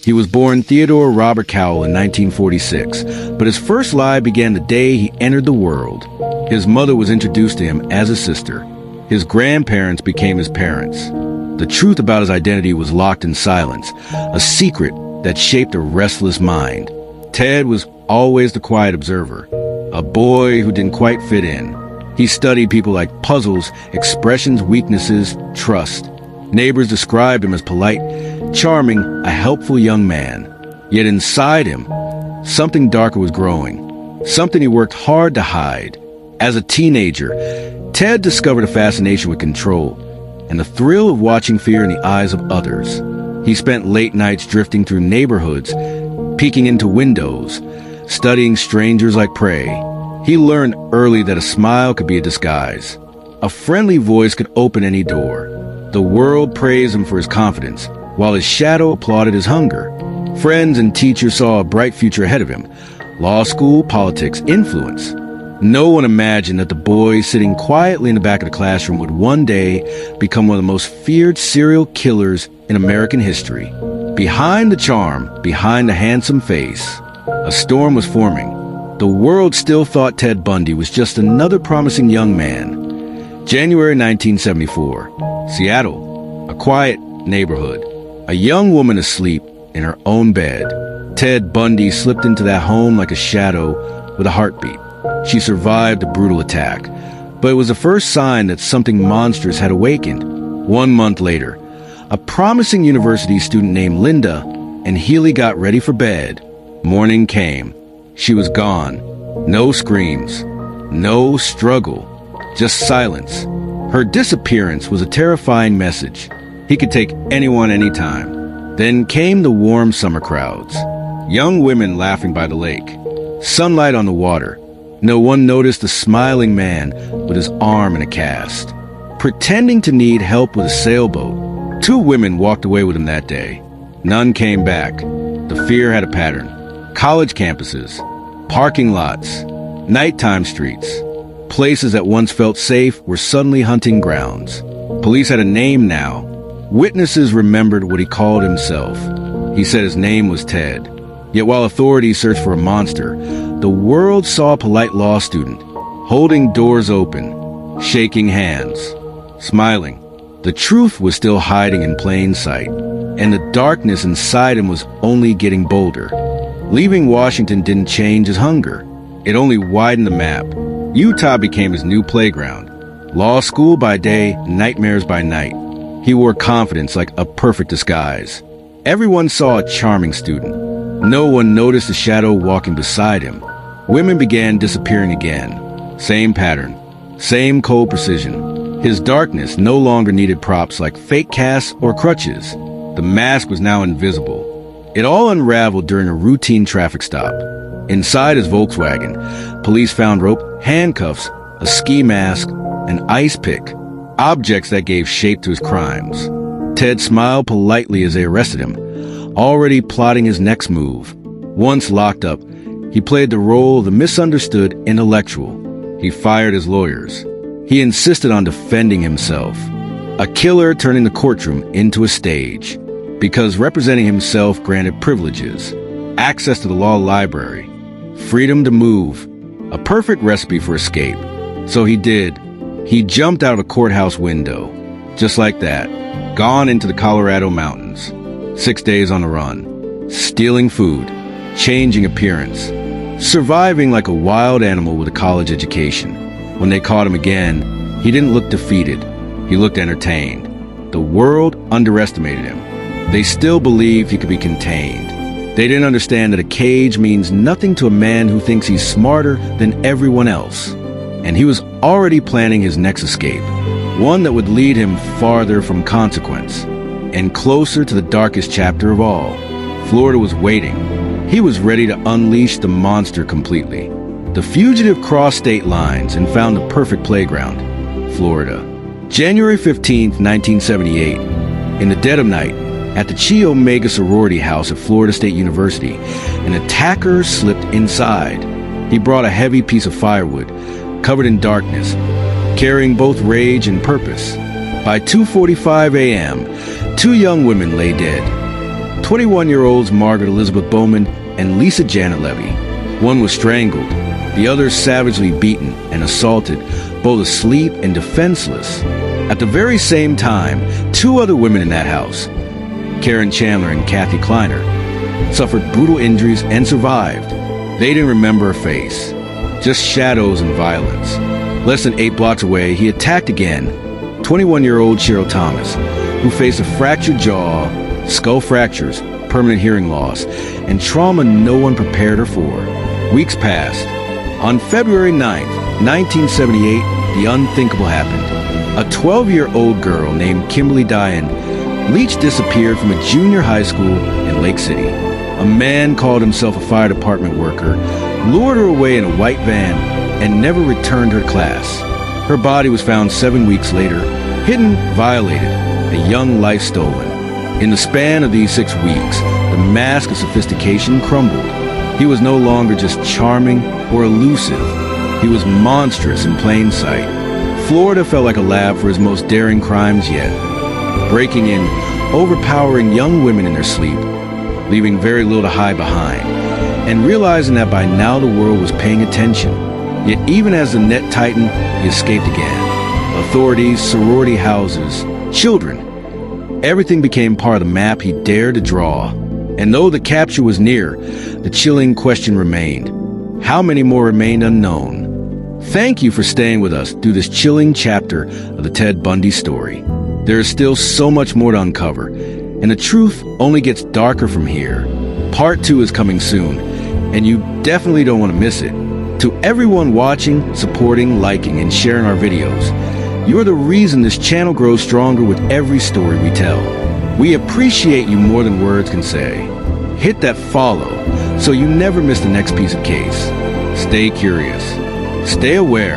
He was born Theodore Robert Cowell in 1946, but his first lie began the day he entered the world. His mother was introduced to him as a sister. His grandparents became his parents. The truth about his identity was locked in silence, a secret that shaped a restless mind. Ted was always the quiet observer, a boy who didn't quite fit in. He studied people like puzzles, expressions, weaknesses, trust. Neighbors described him as polite, charming, a helpful young man. Yet inside him, something darker was growing, something he worked hard to hide. As a teenager, Ted discovered a fascination with control and the thrill of watching fear in the eyes of others. He spent late nights drifting through neighborhoods, peeking into windows, studying strangers like prey. He learned early that a smile could be a disguise. A friendly voice could open any door. The world praised him for his confidence, while his shadow applauded his hunger. Friends and teachers saw a bright future ahead of him. Law school, politics, influence. No one imagined that the boy sitting quietly in the back of the classroom would one day become one of the most feared serial killers in American history. Behind the charm, behind the handsome face, a storm was forming. The world still thought Ted Bundy was just another promising young man. January 1974, Seattle, a quiet neighborhood. A young woman asleep in her own bed. Ted Bundy slipped into that home like a shadow with a heartbeat. She survived a brutal attack, but it was the first sign that something monstrous had awakened. 1 month later, a promising university student named Linda and Healy got ready for bed. Morning came. She was gone. No screams. No struggle. Just silence. Her disappearance was a terrifying message. He could take anyone anytime. Then came the warm summer crowds. Young women laughing by the lake. Sunlight on the water. No one noticed the smiling man with his arm in a cast. Pretending to need help with a sailboat. 2 women walked away with him that day. None came back. The fear had a pattern. College campuses, parking lots, nighttime streets. Places that once felt safe were suddenly hunting grounds. Police had a name now. Witnesses remembered what he called himself. He said his name was Ted. Yet while authorities searched for a monster, the world saw a polite law student, holding doors open, shaking hands, smiling. The truth was still hiding in plain sight, and the darkness inside him was only getting bolder. Leaving Washington didn't change his hunger. It only widened the map. Utah became his new playground. Law school by day, nightmares by night. He wore confidence like a perfect disguise. Everyone saw a charming student. No one noticed the shadow walking beside him. Women began disappearing again. Same pattern. Same cold precision. His darkness no longer needed props like fake casts or crutches. The mask was now invisible. It all unraveled during a routine traffic stop. Inside his Volkswagen, police found rope, handcuffs, a ski mask, an ice pick, objects that gave shape to his crimes. Ted smiled politely as they arrested him, already plotting his next move. Once locked up, he played the role of the misunderstood intellectual. He fired his lawyers. He insisted on defending himself. A killer turning the courtroom into a stage. Because representing himself granted privileges, access to the law library, freedom to move, a perfect recipe for escape. So he did. He jumped out of a courthouse window. Just like that, gone into the Colorado mountains. 6 days on the run, stealing food, changing appearance, surviving like a wild animal with a college education. When they caught him again, he didn't look defeated. He looked entertained. The world underestimated him. They still believed he could be contained. They didn't understand that a cage means nothing to a man who thinks he's smarter than everyone else. And he was already planning his next escape, one that would lead him farther from consequence and closer to the darkest chapter of all. Florida was waiting. He was ready to unleash the monster completely. The fugitive crossed state lines and found the perfect playground, Florida. January 15th, 1978, in the dead of night, at the Chi Omega sorority house at Florida State University, an attacker slipped inside. He brought a heavy piece of firewood, covered in darkness, carrying both rage and purpose. By 2:45 a.m., 2 young women lay dead. 21-year-olds Margaret Elizabeth Bowman and Lisa Janet Levy. One was strangled, the other savagely beaten and assaulted, both asleep and defenseless. At the very same time, two other women in that house, Karen Chandler and Kathy Kleiner, suffered brutal injuries and survived. They didn't remember her face, just shadows and violence. Less than 8 blocks away, he attacked again, 21-year-old Cheryl Thomas, who faced a fractured jaw, skull fractures, permanent hearing loss, and trauma no one prepared her for. Weeks passed. On February 9th, 1978, the unthinkable happened. A 12-year-old girl named Kimberly Diane Leach disappeared from a junior high school in Lake City. A man called himself a fire department worker, lured her away in a white van, and never returned her class. Her body was found 7 weeks later, hidden, violated, a young life stolen. In the span of these 6 weeks, the mask of sophistication crumbled. He was no longer just charming or elusive. He was monstrous in plain sight. Florida felt like a lab for his most daring crimes yet. Breaking in, overpowering young women in their sleep, leaving very little to hide behind, and realizing that by now the world was paying attention. Yet even as the net tightened, he escaped again. Authorities, sorority houses, children. Everything became part of the map he dared to draw. And though the capture was near, the chilling question remained. How many more remained unknown? Thank you for staying with us through this chilling chapter of the Ted Bundy story. There is still so much more to uncover, and the truth only gets darker from here. Part 2 is coming soon, and you definitely don't want to miss it. To everyone watching, supporting, liking, and sharing our videos, you're the reason this channel grows stronger with every story we tell. We appreciate you more than words can say. Hit that follow so you never miss the next piece of case. Stay curious. Stay aware.